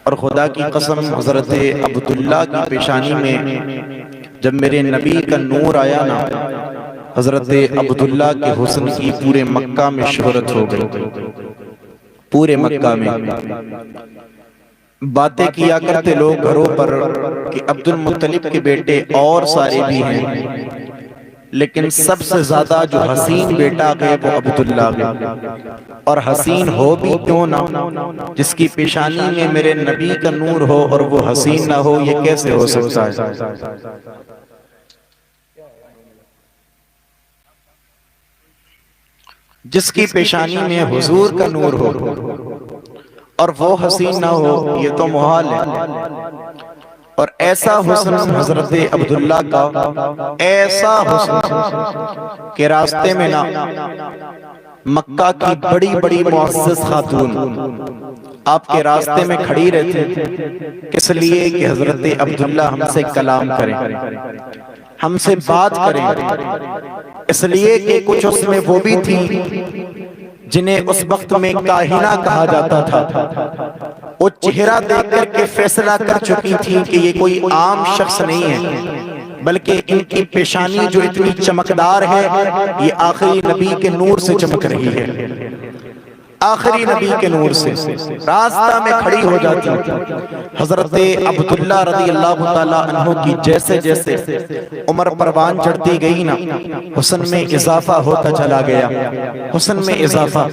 اور خدا کی قسم حضرت عبداللہ کی پیشانی میں جب میرے نبی کا نور آیا نا، حضرت عبداللہ کے حسن کی پورے مکہ میں شہرت ہو گئی۔ پورے مکہ میں باتیں کیا کرتے لوگ گھروں پر کہ عبد المطلب کے بیٹے اور سارے بھی ہیں، لیکن سب سے زیادہ جو حسین بیٹا گئے وہ عبداللہ گئے۔ اور حسین ہو بھی کیوں نہ، جس کی پیشانی میں میرے نبی کا نور ہو اور وہ حسین نہ ہو، یہ کیسے ہو سکتا ہے؟ جس کی پیشانی میں حضور کا نور ہو اور وہ حسین نہ ہو، یہ تو محال ہے۔ اور ایسا حسن حضرت عبداللہ کا، ایسا حسن کہ راستے میں نہ مکہ کی بڑی بڑی معزز خاتون آپ کے راستے میں کھڑی رہتی، کس لیے کہ حضرت عبداللہ ہم سے کلام کریں، ہم سے بات کریں، اس لیے کہ کچھ اس میں وہ بھی تھی جنہیں اس وقت میں کاہنہ کہا جاتا تھا۔ وہ چہرہ دیکھ کر کے فیصلہ کر چکی تھی کہ یہ کوئی عام شخص نہیں ہے، بلکہ ان کی پیشانی جو اتنی چمکدار ہے، یہ آخری نبی کے نور سے چمک رہی ہے، آخری نبی کے نور سے۔ راستہ میں کھڑی ہو جاتی حضرت عبداللہ رضی اللہ تعالیٰ عنہ کی جیسے جیسے عمر پروان چڑھتی گئی نا، حسن میں اضافہ ہوتا چلا گیا، حسن میں اضافہ۔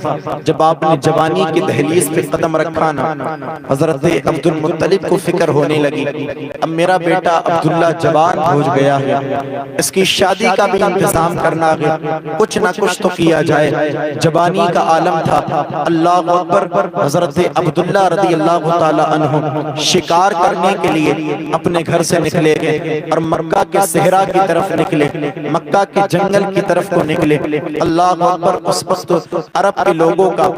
جب آپ نے جوانی کی دہلیز پہ قدم رکھا نا، حضرت عبد المطلب کو فکر ہونے لگی، اب میرا بیٹا عبداللہ جوان ہو گیا ہے، اس کی شادی کا بھی انتظام کرنا ہے، کچھ نہ کچھ تو کیا جائے۔ جوانی کا عالم تھا، اللہ اکبر۔ حضرت عبداللہ رضی اللہ تعالی عنہ شکار کرنے کے لیے اپنے گھر سے نکلے گئے اور مکہ کے صحرا کی طرف نکلے، مکہ کے جنگل کی طرف کو نکلے۔ اللہ اکبر۔ اس وقت عرب کے لوگوں کا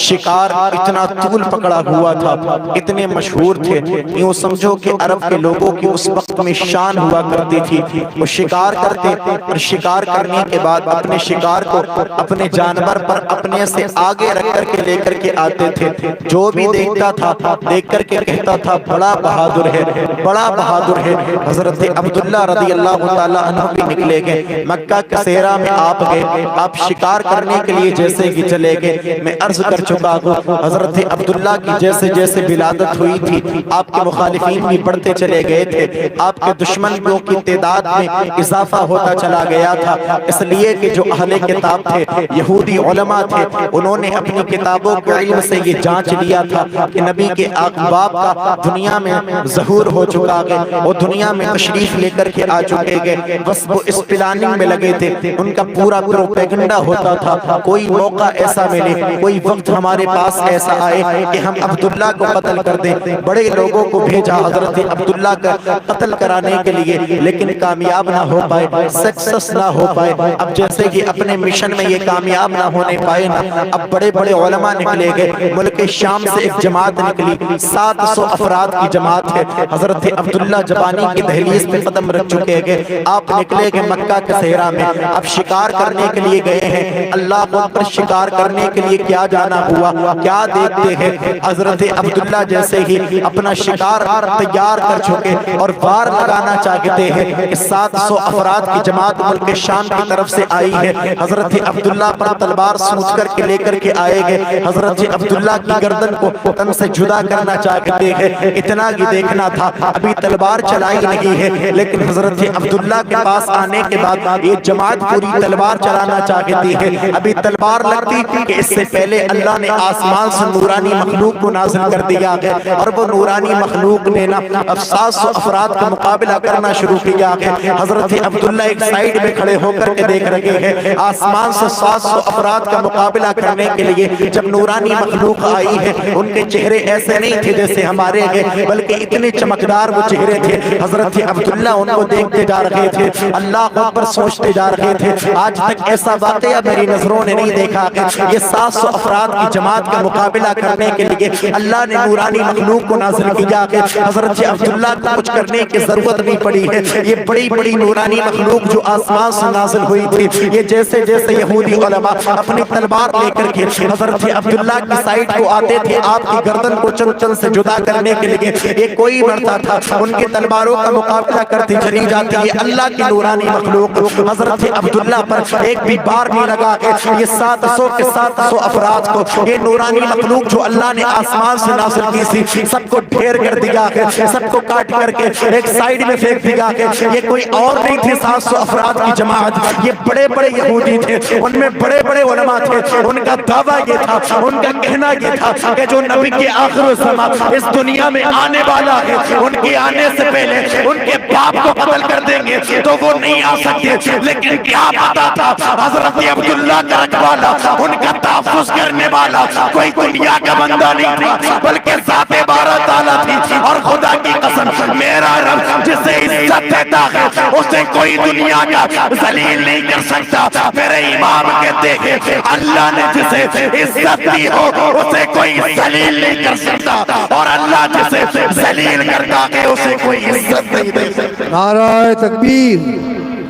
شکار اتنا طول پکڑا ہوا تھا، اتنے مشہور تھے، یوں سمجھو کہ عرب کے لوگوں کی اس وقت میں شان ہوا کرتی تھی۔ وہ شکار کرتے اور شکار کرنے کے بعد اپنے شکار کو اپنے جانور پر اپنے سے آگے رکھ کر کے لے کر کے آتے تھے۔ جو بھی دیکھتا تھا دیکھ کر کے کہتا تھا بڑا بہادر ہے، بڑا بہادر ہے۔ حضرت عبداللہ رضی اللہ تعالیٰ عنہ بھی نکلے گئے، مکہ کے صحرا میں آپ گئے، آپ شکار کرنے کے لیے جیسے ہی چلے گئے۔ میں عرض کر چکا ہوں حضرت عبداللہ کی جیسے جیسے ولادت ہوئی تھی، آپ کے مخالفین بھی بڑھتے چلے گئے تھے، آپ کے دشمنوں کی تعداد میں اضافہ ہوتا چلا گیا تھا، اس لیے کہ جو اہل کتاب تھے، یہودی علماء تھے، انہوں نے اپنی کتابوں کے علم سے یہ جانچ لیا تھا کہ نبی کے اقباب کا دنیا میں ظہور ہو چکا ہے، وہ دنیا میں تشریف لے کر کے آ چکے گئے، بس وہ اس پلاننگ میں لگے تھے، ان کا پورا پروپیگنڈا ہوتا تھا۔ کوئی موقع ایسا ملے، کوئی وقت ہمارے پاس ایسا آئے کہ ہم عبداللہ کو قتل کر دیں۔ بڑے لوگوں کو بھیجا حضرت عبداللہ کا قتل کرانے کے لیے، لیکن کامیاب نہ ہو پائے، سکسس نہ ہو پائے۔ اب جیسے کہ اپنے مشن میں یہ کامیاب نہ ہونے پائے نا، اب بڑے بڑے علماء نکلے گئے، ملک شام سے ایک جماعت نکلی، 700 افراد کی جماعت ہے۔ حضرت عبداللہ جوانی کی دہلیز پہ قدم رکھ چکے گئے، آپ نکلے گئے مکہ کے صحرا میں، اب شکار کرنے کے لیے گئے ہیں۔ اللہ اکبر۔ شکار کرنے کے لیے کیا جانا ہوا، کیا دیکھتے ہیں، حضرت عبداللہ جیسے ہی اپنا شکار تیار کر چکے اور وار لگانا چاہتے ہیں کہ 700 افراد کی جماعت ملک شام کی طرف سے آئی ہے، حضرت عبداللہ پر تلوار سوچ کر کے لے کر کے آئے گئے، حضرت عبداللہ کی گردن کو تن سے جدا کرنا چاہتے ہیں۔ اتنا ہی دیکھنا تھا، ابھی تلوار چلائی نہیں ہے، لیکن حضرت عبداللہ کے پاس آنے کے بعد یہ جماعت پوری تلوار چلانا چاہتی ہے۔ ابھی تلوار لگتی کہ اس سے پہلے اللہ نے آسمان سے نورانی مخلوق کو نازل کر دیا ہے، اور وہ نورانی مخلوق نے نا اب 700 افراد کا مقابلہ کرنا شروع کیا ہے۔ حضرت عبداللہ ایک سائیڈ میں کھڑے ہو کر کے دیکھ رہے ہیں، آسمان سے 700 افراد کا مقابلہ کرنے کے لیے جب نورانی مخلوق آئی ہے، ان کے چہرے ایسے نہیں تھے جیسے ہمارے ہیں، بلکہ اتنے چمکدار وہ چہرے تھے۔ حضرت عبداللہ ان کو دیکھتے جا رہے تھے، اللہ اکبر سوچتے جا رہے تھے، آج تک ایسا واقعہ میری نظروں نے نہیں دیکھا کہ یہ 700 افراد کی جماعت کا مقابلہ کرنے کے لیے اللہ نے نورانی مخلوق کو نازل کیا کہ حضرت عبداللہ کو کچھ کرنے کی ضرورت نہیں پڑی ہے۔ یہ بڑی بڑی نورانی مخلوق جو آسمان سے نازل ہوئی تھی، یہ جیسے جیسے یہودی علماء اپنی تلوار لے کر کے حضرت حضرت عبداللہ کی سائٹ کو آتے تھے آپ کی گردن کو چن سے جدا کرنے کے لیے، ایک کوئی مرتا تھا، ان کے تلواروں کا مقابلہ کرتی چلی جاتی ہے اللہ کی نورانی مخلوق حضرت عبداللہ پر ایک بھی بار نہیں لگا کہ یہ 700 کے 700 افراد کو یہ نورانی مخلوق جو اللہ نے آسمان سے نازل کی سی سب کو ڈھیر کر دیا ہے، سب کو کاٹ کر کے ایک سائیڈ میں پھینک دیا کہ یہ کوئی اور نہیں تھی 700 افراد کی جماعت، یہ بڑے بڑے یہودی تھے، ان میں بڑے بڑے علماء تھے، ان کا دعویٰ یہ تھا، ان کا کہنا یہ تھا کہ جو نبی کے آخر الزمان اس دنیا میں آنے والا ہے ان کے آنے سے پہلے ان کے باپ کو قتل کر دیں گے تو وہ نہیں آ سکتے، لیکن کیا پتا تھا حضرت عبداللہ کا رکھوالا ان کا تحفظ کرنے والا کوئی دنیا کا بندہ نہیں تھا بلکہ ذات بارہ تعالیٰ تھی، اور خدا کی قسم میرا رب جسے عزت دیتا ہے اسے کوئی دنیا کا ذلیل نہیں کر سکتا، میرے امام کہتے ہیں اللہ نے جسے عزت دی ہو اسے کوئی ذلیل نہیں کر سکتا، اور اللہ جسے ذلیل کرتا ہے اسے کوئی عزت نہیں دے سکتا۔ نعرہ تکبیر،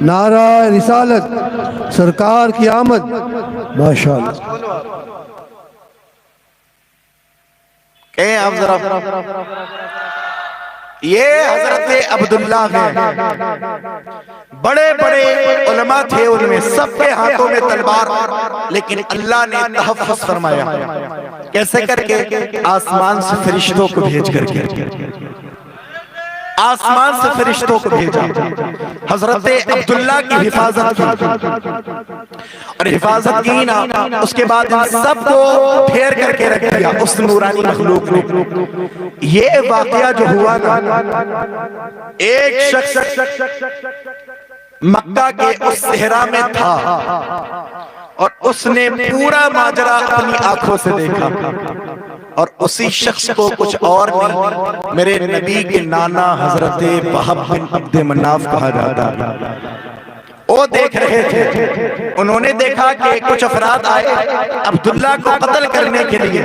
نعرہ رسالت، سرکار کی آمد، ماشاءاللہ۔ کہیں آپ ذرا یہ حضرت عبداللہ ہیں، بڑے بڑے علماء تھے، ان میں سب کے ہاتھوں میں تلوار، لیکن اللہ نے تحفظ فرمایا، کیسے کر کے؟ آسمان سے فرشتوں کو بھیج کر کے، آسمان سے فرشتوں کو بھیجا، حضرت عبداللہ کی حفاظت کی، اور حفاظت کی نا، اس کے بعد ان سب کو پھیر کر کے رکھ دیا اس نورانی مخلوق نے۔ یہ واقعہ جو ہوا نا، ایک شخص مکہ کے اس صحرا میں تھا اور اس نے پورا ماجرا اپنی آنکھوں سے دیکھا، اور اسی شخص کو کچھ اور نہیں میرے نبی کے نانا حضرت وہب بن عبد مناف کہا جاتا ہے، وہ دیکھ رہے تھے، انہوں نے دیکھا کہ کچھ افراد آئے عبداللہ کو قتل کرنے کے لیے،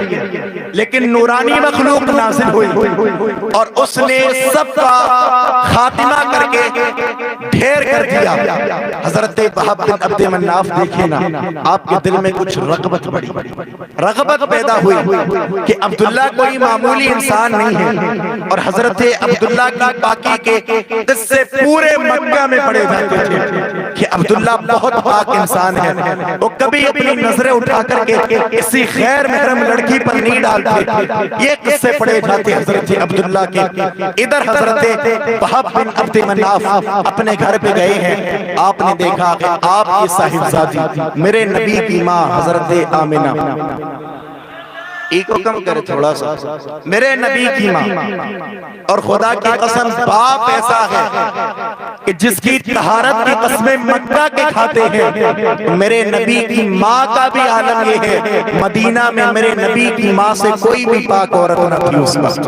لیکن نورانی مخلوق نازل ہوئی اور اس نے سب کا خاتمہ کر کے ڈھیر کر دیا۔ حضرت وہب بن عبد مناف دیکھیں نا، آپ کے دل میں کچھ رغبت بڑی، رغبت پیدا ہوئی کہ عبداللہ کوئی معمولی انسان نہیں ہے، اور حضرت عبداللہ کی پاکی کے قصے پورے مکہ میں پڑے جاتے تھے کہ عبداللہ بہت پاک انسان ہے، وہ کبھی اپنی نظریں اٹھا کر کے کسی غیر محرم لڑکی پر نہیں ڈالتے، یہ قصے پڑے جاتے حضرت عبداللہ کے۔ ادھر حضرت وہب بن عبد مناف اپنے گھر پہ گئے ہیں، آپ نے دیکھا کہ آپ کی صاحبزادی میرے نبی کی ماں حضرت آمنہ، ایک حکم کرے تھوڑا سا، میرے نبی کی ماں، اور خدا کی قسم باپ ایسا ہے کہ جس کی طہارت کی قسمیں مکہ کے کھاتے ہیں، میرے نبی کی ماں کا بھی عالم یہ ہے مدینہ میں میرے نبی کی ماں سے کوئی بھی پاک عورت نہ تھی اس وقت،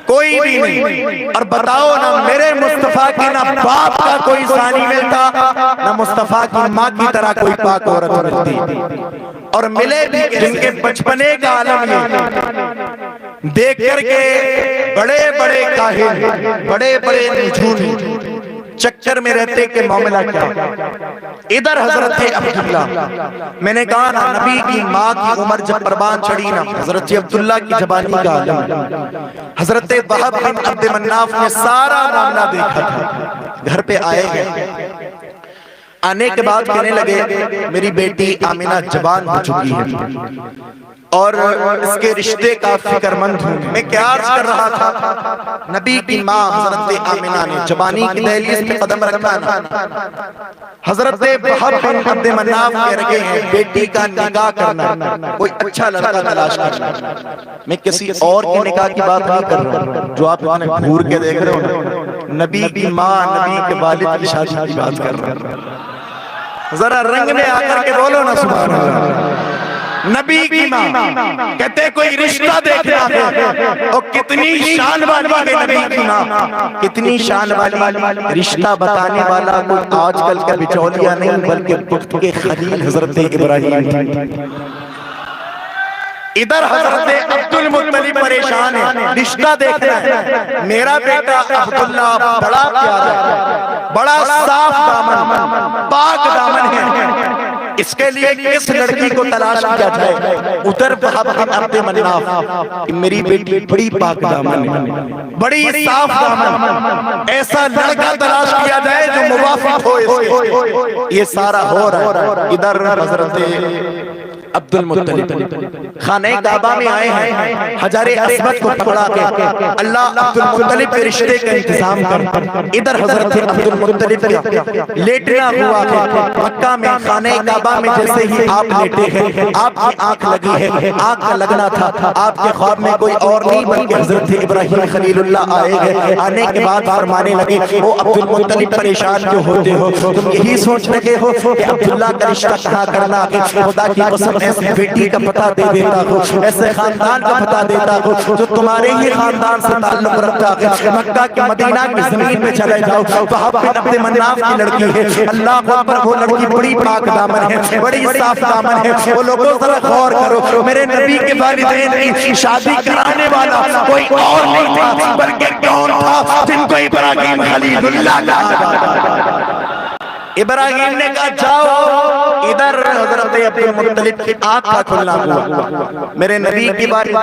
کوئی بھی نہیں۔ اور بتاؤ نا میرے مصطفیٰ کی نہ باپ کا کوئی ثانی ملتا، نہ مصطفیٰ کی ماں کی طرح کوئی پاک عورت ملتی، اور ملے بھی جن کے بچپنے کا عالم یہ دیکھ کر کے بڑے بڑے کاہن، بڑے بڑے نجومی چکر میں رہتے کہ معاملہ کیا۔ ادھر حضرت عبداللہ، میں نے کہا نا نبی کی ماں کی عمر جب پروان چڑھی نا، حضرت عبداللہ کی جوانی کا عالم، حضرت وہب بن عبد مناف نے سارا معاملہ دیکھا تھا، گھر پہ آئے گئے، آنے کے بعد کہنے لگے میری بیٹی آمنہ جوان ہو چکی ہے اور اس کے رشتے کا فکر مند ہوں۔ میں کیا عرض کر رہا تھا، نبی کی ماں حضرت آمنہ نے جوانی کی دہلیز پہ قدم رکھا نا، حضرت وہب بن عبد مناف کہہ رہے ہیں بیٹی کا نکاح کرنا، کوئی اچھا لڑکا تلاش کرنا۔ میں کسی اور کی نکاح کی بات نہیں کر رہا جو آپ اتنے گھور کے دیکھ رہے ہو، نبی کی ماں نبی کے والد کی شادی کی بات کر رہا ہوں، ذرا رنگ میں آ کر کے بولو نا سبحان اللہ۔ نبی کی ماں کہتے کوئی رشتہ دیکھنا ہے، اور کتنی شان والی ہے نبی کی ماں، کتنی شان والی، رشتہ بتانے والا کوئی آج کل کا بچولیا نہیں بلکہ وقت کے خلیل حضرت ابراہیم۔ ادھر حضرت عبد المطلب پریشان ہے، رشتہ دیکھنا ہے، میرا بیٹا عبداللہ بڑا پیارا ہے، بڑا صاف دامن پاک دامن ہے، اس کے لیے کس لڑکی کو تلاش کیا جائے؟ ادھر وہب بن عبد مناف، میری بیٹی بڑی پاک دامن ہے، بڑی صاف دامن، ایسا لڑکا تلاش کیا جائے جو موافق ہو اس کے۔ یہ سارا ہو رہا ہے، ادھر حضرت عبد المطلب خانہ کعبہ میں آئے ہیں، حجر اسود کو پکڑا کے اللہ عبد المطلب کے رشتے کا انتظام کر۔ ادھر حضرت عبد المطلب لیٹنا ہوا ہے مکہ میں خانہ کعبہ میں، جیسے ہی آپ لیٹے ہیں آپ کی آنکھ لگی ہے، آنکھ کا لگنا تھا، آپ کے خواب میں کوئی اور نہیں بلکہ حضرت ابراہیم خلیل اللہ آئے گئے۔ آنے کے بعد فرمانے لگے، او عبد المطلب پریشان کیوں ہوتے ہو؟ تم یہی سوچ رہے ہو کہ عبداللہ کا رشتہ کہاں کرنا ہے؟ خدا کی قسم ایسے بیٹی کا پتہ دے دیتا ہو، ایسے خاندان کا پتہ دیتا ہو جو تمہارے ہی خاندان سے تعلق رکھتا ہے۔ مکہ کی مدینہ کی زمین پہ چلے جاؤ، وہب بن عبد مناف کی لڑکی ہے، اللہ اکبر، وہ لڑکی بڑی پاک دامن ہے، بڑی صاف دامن ہے۔ وہ لوگوں ذرا غور کرو، میرے نبی کے والدین کی شادی کرانے والا کوئی اور نہیں تھا بلکہ کون تھا؟ جن کو ابراہیم خلیل اللہ کہا۔ ابراہیم نے کہا جاؤ، ادھر حضرت عبد المطلب کی آنکھ کا کھلنا ہوا، میرے نبی کی باری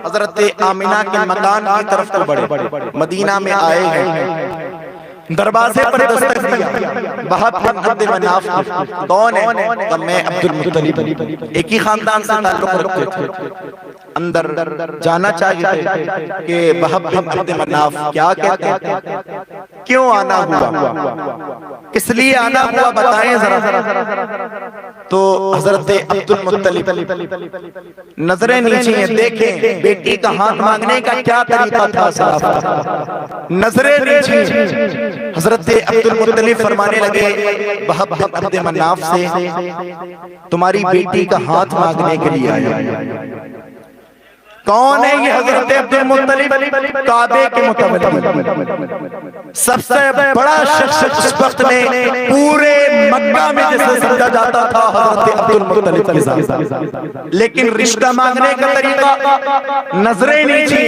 حضرت آمنہ کے مکان کی طرف کو بڑھے، مدینہ میں آئے ہیں، دروازے پر دستک دیا، وہب بن عبد مناف کون ہے؟ کہ میں عبد المطلب، ایک ہی خاندان سے تعلق رکھتے تھے۔ اندر جانا چاہیے کہ وہب بن عبد مناف کیا کہتے ہیں، کیوں آنا ہوا، کس لیے آنا ہوا، بتائیں ذرا۔ تو حضرت عبد المطلب نظریں نیچے ہیں، دیکھیں بیٹی کا ہاتھ مانگنے کا کیا طریقہ تھا صاحب، نظریں نیچے ہیں۔ حضرت عبد المطلب فرمانے لگے وہب بن عبد مناف سے، تمہاری بیٹی کا ہاتھ مانگنے کے لیے آیا۔ کون ہے یہ حضرت عبد المطلب؟ کعبے کے متولی، سب سے بڑا شخص اس وقت میں پورے مکہ میں جسے سمجھا جاتا تھا حضرت عبد المطلب کے ساتھ، لیکن رشتہ مانگنے کا طریقہ نظریں نیچے،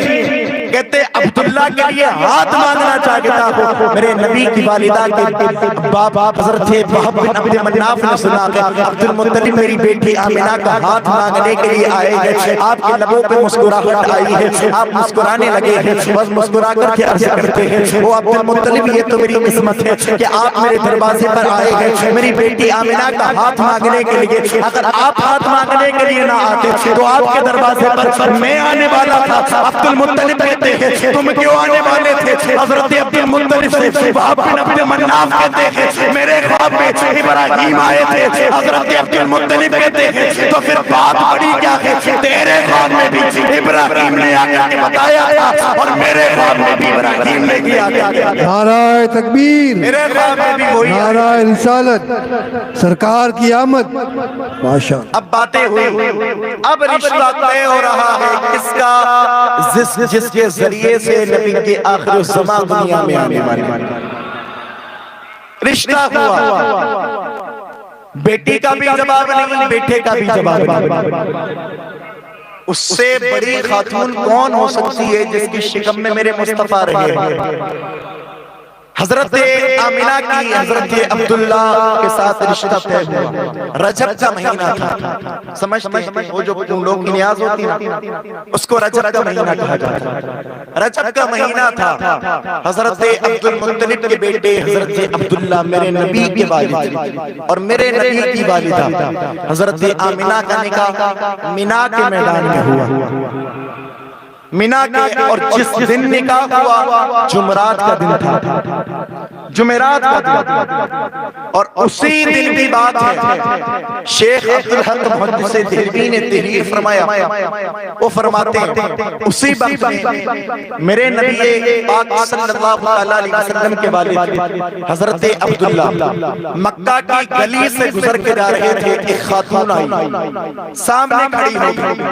کہتے عبداللہ کے لیے ہاتھ مانگنا چاہتا ہو۔ میرے نبی کی والدہ کے باپ حضرت وہب بن عبد مناف نے سنا کہ عبد المطلب میری بیٹی آمنہ کا ہاتھ مانگنے کے لیے آئے ہیں، آپ کے لبوں پہ مسکراہٹ آئی ہے، آپ مسکرانے لگے ہیں، بس مسکرا کر کے عرض کرتے ہیں، وہ عبد المطلب یہ تو میری قسمت ہے کہ آپ میرے دروازے پر آئے ہیں میری بیٹی آمنہ کا ہاتھ مانگنے کے لیے، اگر آپ ہاتھ مانگنے کے لیے نہ آتے تو آپ کے دروازے پر میں آنے والا تھا۔ عبد المطلب کہتے ہیں تم کیوں آنے والے تھے؟ حضرت عبد المطلب سے وہب بن عبد مناف کہتے ہیں میرے خواب میں ابراہیم آئے تھے۔ حضرت عبد المطلب کہتے ہیں تو پھر بات بڑی کیا ہے، تیرے خواب میں بھی ابراہیم نے آ کر کے بتایا تھا اور میرے خواب میں بھی ابراہیم نے کیا تھا۔ نعرہ تکبیر، میرے خواب میں بھی وہی نعرہ رسالت، سرکار کی آمد، ماشاءاللہ۔ اب باتیں ہوئی، اب رشتہ طے ہو رہا ہے کس کا، جس کے ذریعے سے نبی کے آخر الزمان دنیا میں آنے والے، رشتہ ہوا۔ بیٹی کا بھی جواب نہیں، بیٹے کا بھی جواب نہیں۔ اس سے بڑی خاتون کون ہو سکتی ہے جس کی شکم میں میرے مصطفیٰ رہے ہیں؟ حضرت آمنہ کی حضرت عبداللہ کے ساتھ رشتہ طے ہوا، رجب کا مہینہ تھا، سمجھتے ہیں وہ جو لوگ کی نیاز ہوتی ہے اس کو رجب کا مہینہ کہا جاتا ہے، رجب کا مہینہ تھا۔ حضرت عبد المطلب کے بیٹے حضرت عبداللہ میرے نبی کے والد اور میرے نبی کی والدہ حضرت آمنہ کا نکاح مینا کے میدان میں ہوا، مینا کے، اور جس دن نکاح ہوا جمعرات کا دن تھا، جمعرات کا دن، اور اسی دن کی بات ہے شیخ عبدالحق محدث دہلوی نے تحریر فرمایا، وہ فرماتے ہیں اسی وقت میں میرے نبی پاک صلی اللہ علیہ وسلم کے والد حضرت عبداللہ مکہ کی گلی سے گزر کے جا رہے تھے، ایک خاتون آئی سامنے کھڑی ہو گئی،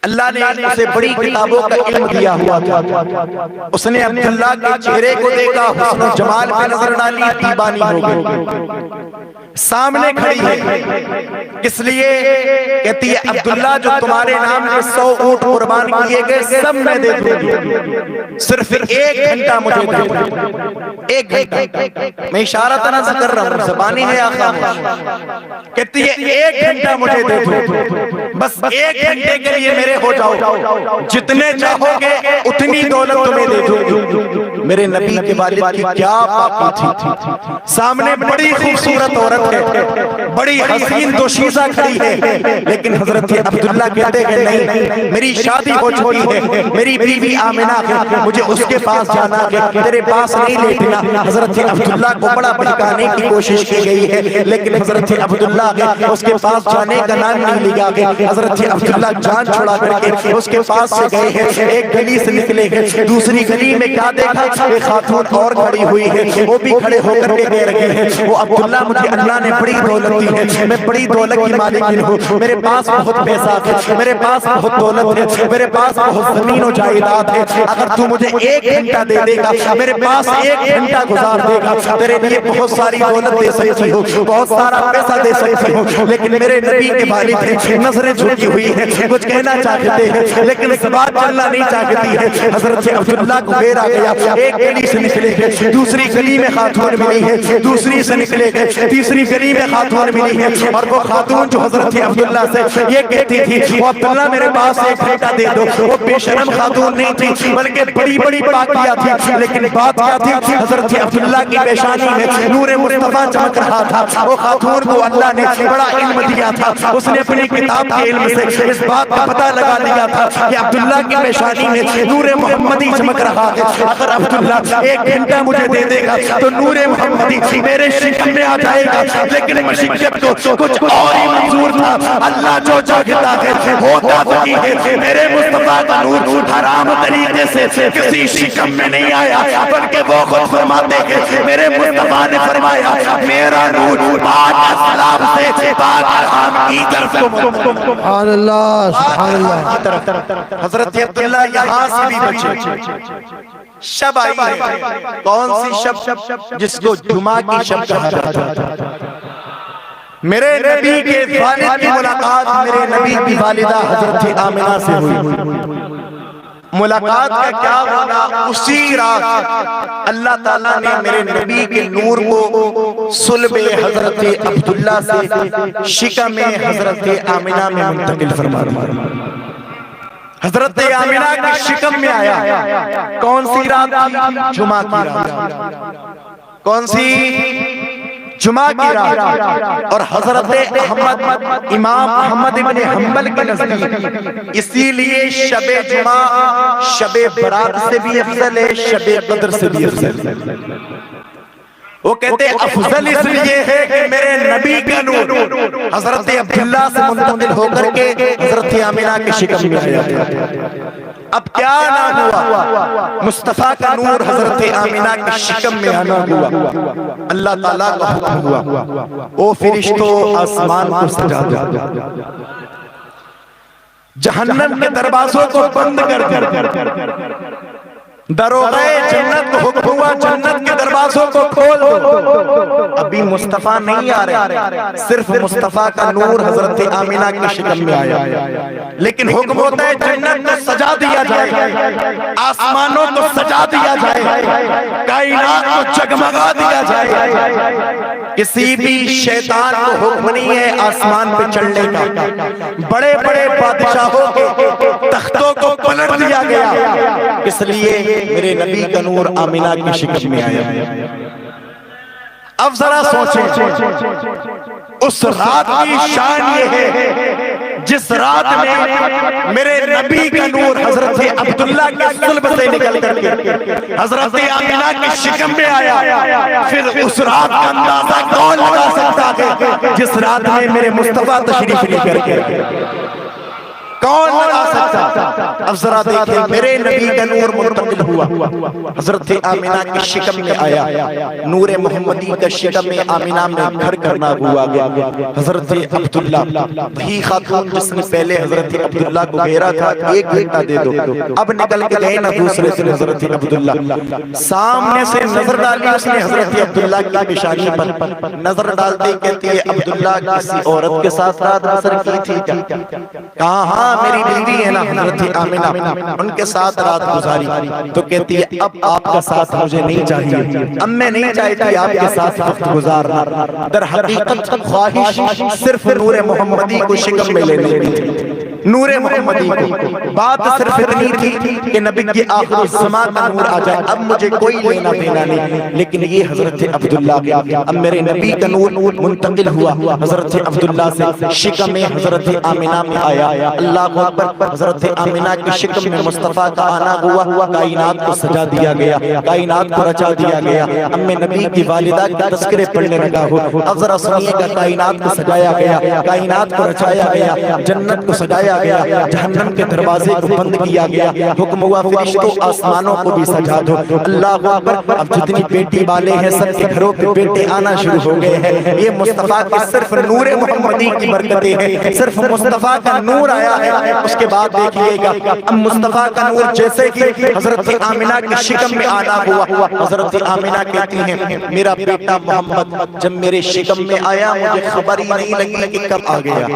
اللہ نے اسے بڑی کتابوں کا علم دیا ہوا تھا، اس نے عبداللہ کے چہرے کو دیکھا، حسن و جمال پہ نظر ڈالی، دیوانی ہو گئی، سامنے کھڑی ہے، اس لیے کہتی ہے عبداللہ جو تمہارے نام کے 100 اونٹ قربان کیے گئے سب میں دے دوں گی، صرف 1 گھنٹہ مجھے دے دو، 1 گھنٹہ، میں اشارہ تنازع کر رہا ہوں، زبانی ہے یا خاموش؟ کہتی ہے 1 گھنٹہ مجھے دے دو، بس 1 گھنٹے کے لیے میرے ہو جاؤ، جتنے چاہو گے اتنی دولت تمہیں دے دوں گی۔ میرے نبی کے والد کی کیا پاکی تھی، سامنے بڑی خوبصورت عورت ہے، بڑی حسین دوشیزہ کھڑی ہے، لیکن حضرت عبداللہ کہتے ہیں نہیں، میری شادی ہو چکی ہے، میری بیوی آمنہ ہے، مجھے اس کے پاس جانا ہے، تیرے پاس نہیں لیٹنا۔ حضرت عبداللہ کو بڑا بھڑکانے کی کوشش کی گئی ہے، لیکن حضرت عبداللہ اس کے پاس جانے کا نام نہیں لیا گیا۔ حضرت عبداللہ جان چھڑا کر کے اس کے پاس سے گئے ہیں، ایک گلی سے نکلے ہیں، دوسری گلی میں کیا دیکھا، ایک خاتون اور کھڑی ہوئی ہے، وہ بھی کھڑے ہو کر کے کہہ رہی ہے وہ عبداللہ مجھے اللہ نے بڑی دولت دی ہے، میں بڑی دولت کی مالکن ہوں، میرے پاس بہت پیسہ ہے، میرے پاس بہت دولت ہے، میرے پاس بہت زمین و جائیداد ہے، اگر تو مجھے 1 گھنٹہ دے دے گا، میرے پاس 1 گھنٹہ گزار دے گا، تیرے لیے بہت ساری دولت دے سکتی ہوں، بہت سارا پیسہ دے سکتی ہوں، لیکن میرے نبی کے والد ہیں، نظریں جھکی ہوئی ہیں، کچھ کہنا چاہتے ہیں لیکن اس بات چلنا نہیں چاہتی ہے۔ حضرت عبداللہ کو غیر آ گیا، ایک گلی سے نکلے گئے، دوسری گلی میں خاتون ملی ہے، دوسری سے نکلے گئے، تیسری گلی میں خاتون ملی ہے، اور وہ خاتون جو حضرت عبداللہ سے یہ کہتی تھی وہ عبداللہ میرے پاس 1 گھنٹہ دے دو، وہ بے شرم خاتون نہیں تھی بلکہ بڑی بڑی پاکیہ تھی، لیکن بات کیا تھی، حضرت عبداللہ کی پیشانی میں نور مصطفیٰ چمک رہا تھا۔ وہ خاتون کو اللہ نے بڑا علم دیا تھا، اس نے اپنی کتاب کے علم سے اس بات کا پتہ لگا لیا تھا کہ عبداللہ کی پیشانی میں نور محمدی چمک رہا ہے، اگر عبداللہ 1 گھنٹہ مجھے دے دے گا تو نور محمدی میرے شکم میں آ جائے گا، لیکن مشکل کو کچھ اور ہی منظور تھا۔ اللہ جو چاہتا ہے ہوتا وہی ہے، میرے مصطفیٰ کا نور حرام طریقے سے کسی شکم میں نہیں آیا، بلکہ وہ خود فرماتے ہیں میرے مصطفیٰ نے فرمایا میرا نور پاک اسلام سے پاک حرام کی طرف سبحان اللہ سبحان اللہ۔ حضرت عبداللہ یہاں سے بھی بچے، شب آئی ہے، کون سی شب؟ جس کو جمعہ کی شب کہا جاتا ہے۔ میرے نبی کے والد کی ملاقات میرے نبی کی والدہ حضرت آمنہ سے ہوئی۔ ملاقات کا کیا ہونا، اسی رات اللہ تعالیٰ نے میرے نبی کے نور کو صلب حضرت عبداللہ سے شکم حضرت آمنہ میں منتقل فرمایا۔ حضرت آمنہ کی شکم میں آیا، کون سی رات تھی؟ جمعہ کی رات۔ کون سی؟ جمعہ کی رات۔ اور حضرت امام احمد بن حنبل کے نزدیک اسی لیے شب جمعہ شب برات سے بھی افضل ہے، شب قدر سے بھی افضل ہے۔ وہ کہتے ہیں افضل اس لیے ہے کہ میرے نبی کا نور حضرت عبداللہ سے منتقل ہو کر کے حضرت آمنہ کے شکم میں آیا تھا۔ اب کیا نہ ہوا، مصطفیٰ کا نور حضرت آمنہ کے شکم میں آنا ہوا، اللہ تعالیٰ کا حکم ہوا او فرشتوں آسمان کو سجا دو، جہنم کے دروازوں کو بند کر دو، دروغہ جنت کو حکم ہوا جنت کے دروازوں کو کھول دو۔ ابھی مصطفیٰ نہیں آ رہے، صرف مصطفیٰ کا نور حضرت آمنہ کی شکل میں آیا، لیکن حکم ہوتا ہے جنت کو سجا دیا جائے، آسمانوں کو سجا دیا جائے، کائنات کو جگمگا دیا جائے۔ کسی بھی شیطان کو حکم نہیں ہے آسمان پہ چڑھنے کا، بڑے بڑے بادشاہوں کے تختوں کو پلٹ دیا گیا، اس لیے میرے نبی کا نور آمنہ کی شکل میں آیا۔ اب ذرا سوچیں اس رات کی شان یہ ہے جس رات میں میرے نبی کا نور حضرت عبداللہ کے صلب سے نکل کر کے حضرت آمنہ کی شکم میں آیا، پھر اس رات کا اندازہ کون لگا سکتا ہے جس رات میں میرے مصطفیٰ تشریف لے کر کے کون لگا سکتا؟ اب ذرا دیکھیں میرے نبی کا نور منتقل ہوا، حضرت آمنہ کی شکم میں آیا، نور محمدی کا شکم میں آمنہ میں گھر کرنا ہوا گیا۔ حضرت عبداللہ وہی خاتون جس نے پہلے حضرت عبداللہ کو گھیرا تھا، ایک گھنٹہ دے دو، اب نکل کے گئے نا دوسرے سے حضرت عبداللہ، سامنے سے نظر ڈالی اس نے حضرت عبداللہ کی پیشانی پر، نظر ڈالتے کہتی ہے عبداللہ کسی عورت کے ساتھ رات بسر کی تھی کیا؟ کہا ہاں میری بیوی ہے نا حضرت آمنہ، ان کے ساتھ رات گزاری۔ تو کہتی ہے اب آپ کا ساتھ مجھے نہیں چاہیے، اب میں نہیں چاہتی آپ کے ساتھ وقت گزارنا۔ در حقیقت خواہش صرف نور محمدی کو شکم میں لینے کی تھی، نور محمدی کو بات صرف اتنی تھی کہ نبی کی آخر الزمان کا نور آ جائے، اب مجھے کوئی لینا دینا نہیں۔ لیکن یہ حضرت عبداللہ کے اب میرے نبی کا نور منتقل ہوا حضرت عبداللہ سے، شکم میں حضرت آمنہ میں آیا۔ اللہ اکبر، حضرت آمنہ کی شکم میں مصطفیٰ کا آنا ہوا، کائنات کو سجا دیا گیا، کائنات کو رچا دیا گیا۔ اب میں نبی کی والدہ کے تذکرے پڑھنے لگا ہوں، اب ذرا سنیے گا، کائنات کو سجایا گیا، کائنات کو رچایا گیا، جنت کو سجایا گیا، جہنم کے دروازے کو بند کیا گیا، حکم ہوا فرشتوں آسمانوں کو بھی سجا دو۔ اللہ اکبر، اب جتنی بیٹی والے ہیں سب کے گھروں پہ بیٹے آنا شروع ہو گئے ہیں۔ یہ مصطفیٰ کے صرف نور محمدی کی برکتیں ہیں، صرف مصطفیٰ کا نور آیا ہے۔ اس کے بعد دیکھئے گا اب مصطفیٰ کا نور جیسے کہ حضرت آمنہ کی شکم میں آنا ہوا، حضرت آمنہ کہتی ہیں میرا بیٹا محمد جب میرے شکم میں آیا مجھے خبر ہی نہیں لگی کہ کب آ گیا۔